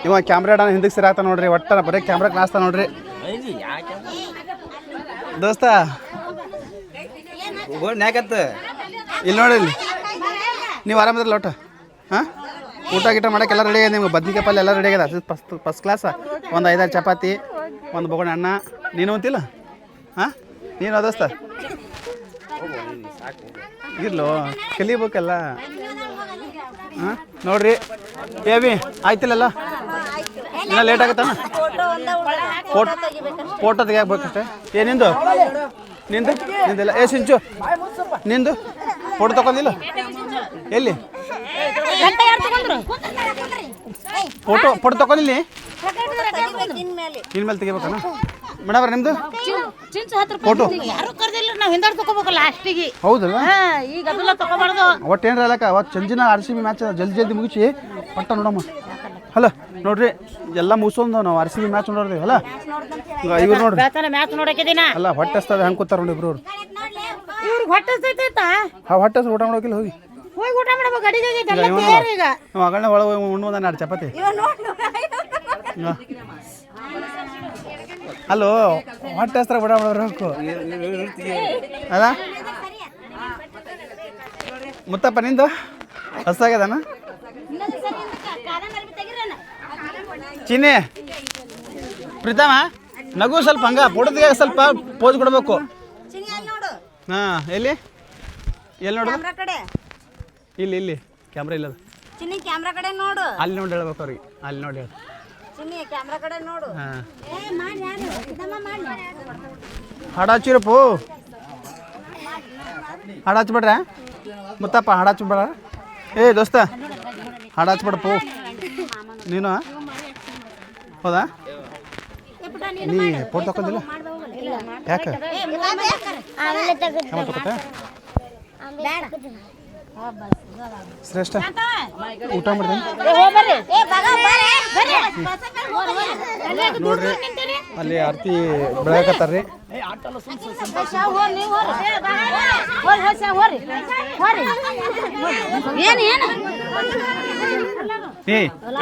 ಇವ ಕ್ಯಾಮ್ರಾ ಇಡೋಣ ಹಿಂದಕ್ಕೆ ಸಿರಾತ ನೋಡ್ರಿ. ಒಟ್ಟ ಬರೀ ಕ್ಯಾಮ್ರಾ ಕ್ಲಾಸ್ತಾ ನೋಡ್ರಿ ದೋಸ್ತ. ಇಲ್ಲಿ ನೋಡಿ, ಇಲ್ಲಿ ನೀವು ಆರಾಮದ್ರಲ್ಲ ಒಟ್ಟು? ಹಾಂ, ಊಟ ಗೀಟ ಮಾಡೋಕ್ಕೆಲ್ಲ ರೆಡಿ ಆಗಿದೆ ನಿಮ್ಗೆ. ಬದ್ನಿಕಾಯಿ ಪಲ್ಯ ಎಲ್ಲ ರೆಡಿ ಆಗಿದೆ, ಫಸ್ಟ್ ಕ್ಲಾಸ್. ಒಂದು 5-6 ಚಪಾತಿ, ಒಂದು ಬೊಗಣೆ ಅನ್ನ. ನೀನು ಅಂತಿಲ್ಲ? ಹಾಂ, ನೀನು ದೋಸ್ತ ಇರ್ಲೋ, ಕಲಿಬೇಕಲ್ಲ. ಹಾಂ ನೋಡ್ರಿ ಏವಿ ಆಯ್ತಿಲ್ಲಲ್ಲ, ಇನ್ನೂ ಲೇಟ್ ಆಗುತ್ತಾನ? ಫೋಟೋ ತೆಗಿಯಾಕಬೇಕಷ್ಟೇ. ನಿಂದು ನಿಂದಿಲ್ಲ. ಸಿಂಚು ನಿಂದು ಫೋಟೋ ತಗೊಂಡಿಲ್ಲ? ಎಲ್ಲಿ ಫೋಟೋ ತಗೊಂಡಿಲ್ಲ? ಇನ್ಮೇಲೆ ತೆಗಿಬೇಕಣ್ಣ ಮೇಡಮ್. ನಿಮ್ದು ಫೋಟೋ ಹೌದಲ್ಲ? ಒಟ್ಟು ಏನ್ರ ಅಲ್ಲಕ್ಕ, ಅವತ್ತು ಸಂಜಿನ RCB ಮ್ಯಾಚ್ ಜಲ್ದಿ ಮುಗಿಸಿ ಪಟ್ಟ ನೋಡಮ್ಮ. ಅಲ್ಲ ನೋಡ್ರಿ, ಎಲ್ಲ ಮುಗಿಸೋದು ನಾವು RCB ಮ್ಯಾಚ್ ನೋಡ್ರಿ. ಅಲ್ಲ ಇವ್ರು ನೋಡ್ರಿ ಅಲ್ಲ, ಹೊಟ್ಟೆ ಹಸ್ತದ ಹೆಂಗೆ ಕೂತಾರ ನೋಡಿ ಇಬ್ರು. ಹೊಟ್ಟೆ ಊಟ ಮಾಡೋಕಿಲ್ಲ, ಹೋಗಿ ಮಗಳನ್ನ ಒಳಗೆ ಉಣ್ಣು 2 ಚಪಾತಿ. ಅಲ್ಲೋ ಹೊಟ್ಟೆ ಹಸ್ತ್ರ ಊಟ ಮಾಡೋಕು ಅಲ್ಲ. ಮುತ್ತಪ್ಪ ನಿಂದು ಹಸ್ತಾಗ್ಯದನ? ಚಿನ್ನಿ ಪ್ರೀತಮ ನಗು ಸ್ವಲ್ಪ ಹಂಗ ಫೋಟೋದಿಗೆ ಸ್ವಲ್ಪ ಪೋಸ್ ಕೊಡ್ಬೇಕು. ಹಾಂ ಎಲ್ಲಿ ನೋಡು? ಇಲ್ಲಿ ಕ್ಯಾಮ್ರಾ ಇಲ್ಲ. ಕ್ಯಾಮ್ರಾ ಕಡೆ ನೋಡು. ಅಲ್ಲಿ ನೋಡಿ ಹೇಳ್ಬೇಕು ಅವ್ರಿಗೆ, ಅಲ್ಲಿ ನೋಡಿ ಹೇಳಿ. ಕ್ಯಾಮ್ರಾ ಕಡೆ ನೋಡು. ಹಾಂ ಹಾಡು ಹಚ್ಚಿರಪ್ಪು, ಹಾಡು ಹಚ್ಬಿಡ್ರ ಮುತ್ತಪ್ಪ, ಹಾಡು ಹಚ್ಬಿಡ. ದೋಸ್ತ ಹಾಡು ಹಚ್ಬಿಡಪ್ಪು ನೀನು. ಹೌದಾ? ನೀ ಫೋಟೋ ತಗೊಂಡಿಲ್ಲ ಯಾಕೆ? ತಗೋತೆ ಶ್ರೇಷ್ಠ ಊಟ ಮಾಡ್ದೆ ನೋಡ್ರಿ. ಅಲ್ಲಿ ಆರತಿ ಬೆಳಗತ್ತಾರ್ರಿ.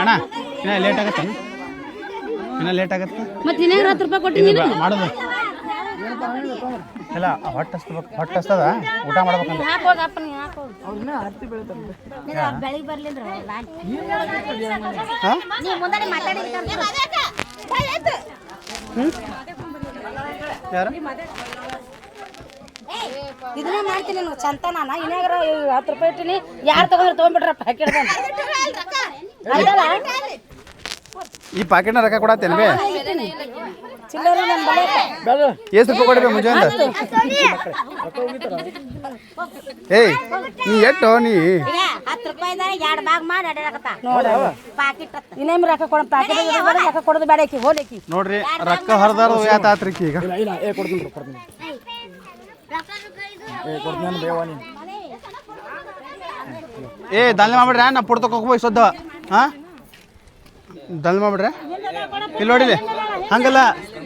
ಅಣ್ಣ ಇನ್ನ ಲೇಟ್ ಆಗತ್ತೆ, ಮಾಡೋದು ಇಲ್ಲ. ಹೊಟ್ಟೆ ಹಸ್ತದ ಊಟ ಮಾಡ್ಬೇಕಂತ. ಯಾರು ಇದನ್ನ ಮಾಡ್ತೀನಿ ಚಂತ. ನಾನು ಇನ್ನಾಗ್ರ 10 ರೂಪಾಯಿ ಇಟ್ಟಿನಿ. ಯಾರು ತಗೊಂಡ್ಬಿಟ್ರ ಪ್ಯಾಕೆಟ್? ಈ ಪ್ಯಾಕೆಟ್ನ ರೊಕ್ಕ ಕೊಡತ್ತೇನೆ ಬೇ? ಎಷ್ಟು ರೂಪಾಯಿ ಕೊಡಬೇ ಮುಂಜಾನೆ? ನೀ ಎಟ್ಟು ನೀ 10 ರೂಪಾಯಿದಾಗ 2 ಭಾಗ ಮಾಡಿ ಇನ್ನೇನು ರೊಕ್ಕ ಕೊಡ. ಪ್ಯಾಕೆಟ್ ರೊಕ್ಕ ಕೊಡೋದು ಬೇಡ. ಹೋಲಿಕ್ಕಿ ನೋಡ್ರಿ, ರೊಕ್ಕ ಹರಿದಾರ ಯಾತಾತ್ರಿ ಈಗ. ದಂಧೆ ಮಾಡ್ಬಿಡ್ರಿ, ನಾ ಫೋಟೋ ತಗೋಬೇಕು ಸದ್ದ. ಹಾಂ ದಂಧೆ ಮಾಡ್ಬಿಡ್ರಿ. ಇಲ್ಲಿ ನೋಡಿಲಿ,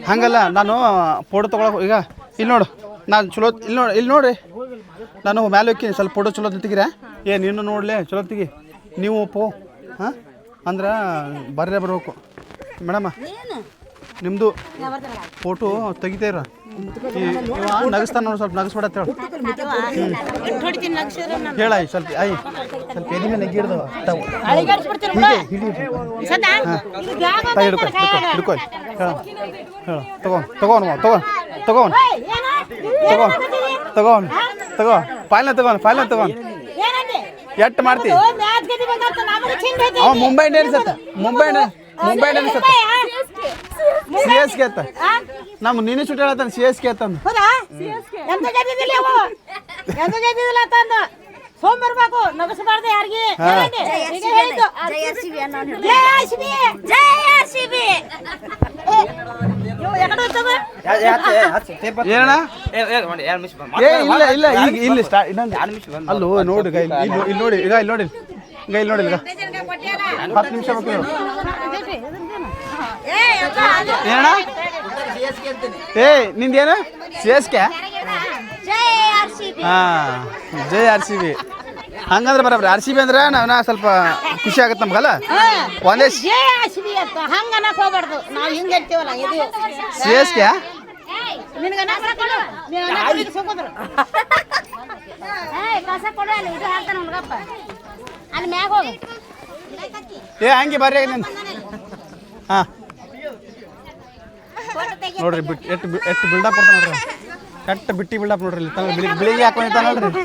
ಹಂಗಲ್ಲ ನಾನು ಫೋಟೋ ತೊಗೊಳಕ್ಕೆ ಈಗ. ಇಲ್ಲಿ ನೋಡು, ನಾನು ಚಲೋ ಇಲ್ಲಿ ನೋಡ್ರಿ, ನಾನು ಮ್ಯಾಲೆ ಹೋಗ್ತೀನಿ. ಸ್ವಲ್ಪ ಫೋಟೋ ಚಲೋ ತೆಗಿರ. ನೀನು ನೋಡ್ಲಿ ಚಲೋ ತೆಗಿ. ನೀವು ಒಪ್ಪು. ಹಾಂ ಅಂದ್ರೆ ಬರ್ಬೇಕು ಮೇಡಮ್ಮ. ನಿಮ್ಮದು ಫೋಟೋ ತೆಗಿತೀರ? ನಗಸ್ತಾನ ನೋಡಿ, ಸ್ವಲ್ಪ ನಗಸ್ಬಿಡತ್ತ ಹೇಳ. ಸ್ವಲ್ಪ ಎದಿಮೆ ನಗಿ ಹಿಡ್ದವ ಹಿಡ್ಕೊ. ತಗೋ ಫೈಲ್ನ ತಗೋನ್ ಎಟ್ಟು ಮಾಡ್ತಿ? ಅವ ಮುಂಬೈ ಇಂಡಿಯನ್ಸ್ CSK ಅತ್ತ. ನಮ್ಮ ನೀನು ಶೂಟ್ ಹೇಳತ್ತಾನ CSK ಅತ್ತಂದು. ಸೋಮರ್ಬೇಕು ನಗಸಬಾರ್ದು ಯಾರಿಗೆ. ಏನಣ್ಣ? ಇಲ್ಲ ಇಲ್ಲಿ ಅಲ್ಲೋ ನೋಡಿ. ಇಲ್ಲಿ ನೋಡಿ, ಈಗ ಇಲ್ಲಿ ನೋಡಿ, ಈಗ 10 ನಿಮಿಷ ಬೇಕು. ಏನಣ್ಣ? ನಿಂದೇನು CSK? ಹಾಂ, ಜೈ RCB. ಹಂಗಂದ್ರೆ ಬರೋಬ್ರಿ ಆರ್ ಸಿ ಬಿ ಅಂದ್ರೆ ನಾವ್ ಸ್ವಲ್ಪ ಖುಷಿ ಆಗತ್ತೆ ನಮ್ಗಲ್ಲ ಒಂದೇ ಹಂಗ ಅನ್ನಕ್ ಹೋಗ್ಬಾರ್ದು ನಾವು ಹಿಂಗ ಇರ್ತೀವಲ್ಲ ಇದು ಸಿ ಎಸ್ ಕೆ ನಿನಗೆ ಕಸ ಕೊಡು ಅಲ್ಲಿ ಇದು ಹಾಕ್ತಾನ ಹುಡುಗಪ್ಪ ಅಲ್ಲಿ ಮ್ಯಾಗ ಹೋಗು ಏ ಹಂಗೆ ಬರ್ರಿ ನೀನು ಹಾಂ ನೋಡ್ರಿ ಎಷ್ಟು ಬಿಲ್ಡಪ್ ಕೊಡ್ತಾನೆ ನೋಡ್ರಿ ಕೆಟ್ಟ ಬಿಟ್ಟಿ ಬಿಲ್ಡಪ್ ನೋಡ್ರಿ ಇಲ್ಲಿ ಬಿಳಿಗೆ ಹಾಕೊಂಡಿರ್ತಾನ ನೋಡ್ರಿ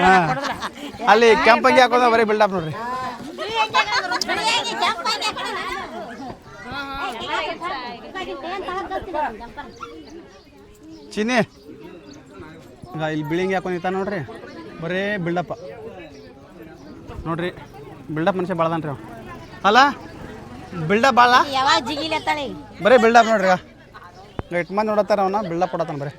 ಹಾಂ ಅಲ್ಲಿ ಕೆಂಪಂಗಿ ಹಾಕೋದ ಬರೀ ಬಿಲ್ಡಪ್ ನೋಡ್ರಿ ಚಿನ್ನಿ ಈಗ ಇಲ್ಲಿ ಬಿಳಿಂಗಿ ಹಾಕೊಂಡಿರ್ತಾನ ನೋಡ್ರಿ ಬರೀ ಬಿಲ್ಡಪ್ಪ ನೋಡ್ರಿ ಬಿಲ್ಡಪ್ ಮನುಷ್ಯ ಭಾಳದನ್ರಿ ಅವ ಅಲ್ಲ ಬಿಲ್ಡಪ್ ಭಾಳ ಯಾವಾಗ ಜಿಗಿಲತ್ತಾಳೆ ಬರೀ ಬಿಲ್ಡಪ್ ನೋಡ್ರಿ ಈಗ ಇಟ್ಟು ಮಂದಿ ನೋಡತ್ತಾರ ಅವನ ಬಿಲ್ಡಪ್ ಕೊಡತ್ತಾನ ಬರೀ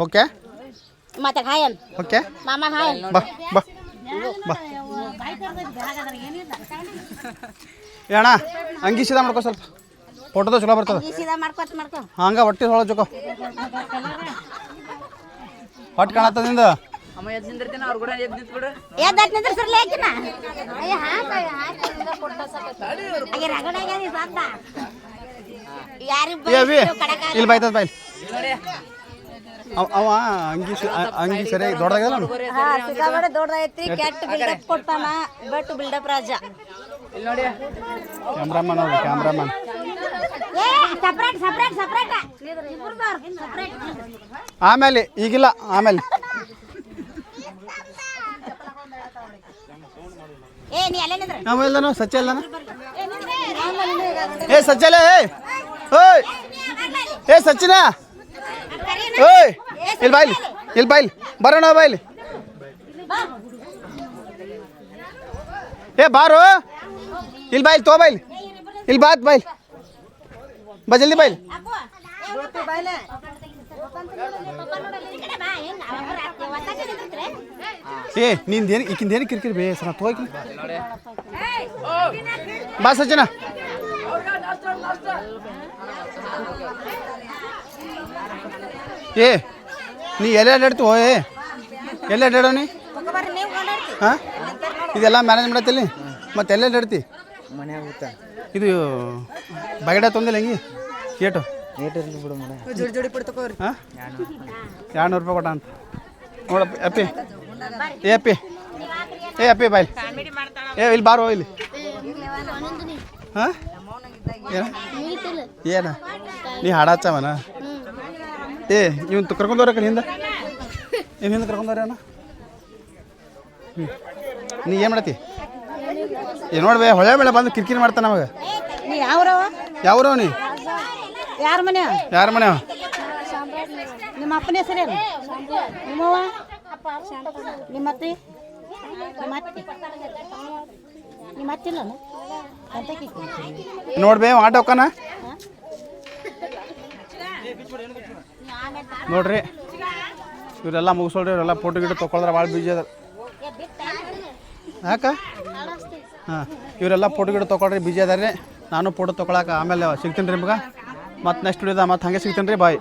ಓಕೆ ಮತ್ತೆ ಹಾಯನ್ ಓಕೆ ಮಾಮ ಹಾಯನ್ ಬಾ ಬಾ ಬಾ ಏಣ ಅಂಗಿ ಸೀದಾ ಮಾಡ್ಕೋ ಸ್ವಲ್ಪ ಫೋಟೋದ ಚಲೋ ಬರ್ತದೆ ಸೀದಾ ಮಾಡ್ಕೊ ಹಂಗ ಹೊಟ್ಟೆ ಹೊಳ ಚೊಕೋ ಹೊಟ್ಟೆ ಕಾಣತ್ತದ ನಿಂದ ಇಲ್ಲಿ ಬಾಯ್ತದ ಬಾಯ್ ಅವ ಅಂಗಿ ಸರಿಯಾಗಿ ದೊಡ್ಡದಾಗಲ್ಲ ದೊಡ್ಡದೈತಿ ಕೆಟ್ಟ ಬಿಲ್ಡಪ್ ಕೊಡ್ತಾನ ಬಟ್ ಬಿಲ್ಡಪ್ ರಾಜ ಕ್ಯಾಮ್ರಾಮನ್ ನೋಡ್ರಿ ಕ್ಯಾಮ್ರಾಮನ್ ಆಮೇಲೆ ಈಗಿಲ್ಲ ಆಮೇಲೆ ಆಮೇಲೆ ಸಚ್ಚ ಅಲ್ಲನ ಏ ಸಚ್ಚಲ ಓಯ್ ಏ ಸಚ್ಚಿನ ಓಯ್ ಇಲ್ಲಿ ಬಾಯ್ಲಿ ಬರೋಣ ಬಾಯ್ಲಿ ಏ ಬಾರು ಇಲ್ಲಿ ಬಾಯ್ಲಿ ತೋ ಬಾಯ್ಲಿ ಇಲ್ಲಿ ಬಾತ್ ಬಾಯ್ಲಿ ಬಾ ಜಲ್ದಿ ಬಾಯ್ಲಿ ಏ ನಿಂದೇನು ಈಕಿಂದೇನು ಕಿರಿಕಿರಿ ಬೇಸರ ತೋಗಿ ಬಾ ಸಜ್ಜನ ಏ ನೀ ಎಲ್ಲ ಅಡ್ಡಾಡ್ತಿ ಓ ಏ ಎಲ್ಲ ಅಡ್ಡಾಡೋ ನೀ ಹಾಂ ಇದೆಲ್ಲ ಮ್ಯಾನೇಜ್ ಮಾಡತ್ತಿಲ್ಲ ಮತ್ತೆ ಎಲ್ಲ ಅಡ್ಡಾಡ್ತಿ ಇದು ಬಗಡ ತೊಂದಿಲ್ಲ ಹೆಂಗೆ ಏಟು ಹಾಂ 200 ರೂಪಾಯಿ ಕೊಟ್ಟ ಅಂತ ನೋಡಪ್ಪ ಅಪ್ಪಿ ಏ ಅಪ್ಪಿ ಬಾಯ್ ಏ ಇಲ್ಲಿ ಬಾರೋ ಇಲ್ಲಿ ಹಾಂ ಏನ ನೀ ಹಾಡಾಚವನ ಏ ಇವನ್ ಕರ್ಕೊಂಡವ್ರ ಕಡೆ ಹಿಂದೆ ಹಿಂದೆ ಕರ್ಕೊಂಡವ್ರ ಅವನ ನೀ ಏನು ಮಾಡತ್ತಿ ಏ ನೋಡ್ಬೇ ಹೊಳೆ ಬೆಳೆ ಬಂದು ಕಿರಿಕಿರಿ ಮಾಡ್ತಾನ ನಮಗೆ ಯಾವ್ರವ ನೀ ಯಾರ ಮನೆ ನಿಮ್ಮ ಅಪ್ಪನ ಹೆಸರೇನು ನಿಮ್ಮವ್ವ ನಿಮ್ಮತ್ತಿ ನಿಮ್ಮತ್ತಿಲ್ಲ ನೋಡ್ಬೇ ಆಟ ಹೋಗ್ಕನ ನೋಡ್ರಿ ಇವರೆಲ್ಲ ಮುಗಿಸೋಳ್ರಿ ಇವರೆಲ್ಲ ಫೋಟೋ ಗಿಡ ತೊಗೊಳ್ದ್ರೆ ಭಾಳ ಬಿಜಿ ಅದ ಯಾಕ ಹಾಂ ಇವರೆಲ್ಲ ಫೋಟೋ ಗಿಡ ತೊಗೊಳ್ರಿ ಬಿಜಿ ಅದಾರೆ ನಾನು ಫೋಟೋ ತೊಗೊಳಕ್ಕೆ ಆಮೇಲೆ ಸಿಗ್ತೀನಿ ರೀ ನಿಮ್ಗೆ ಮತ್ತು ನೆಕ್ಸ್ಟ್ ವಿಡಿಯೋದ ಮತ್ತು ಹಾಗೆ ಸಿಗ್ತೀನಿ ರೀ ಬಾಯ್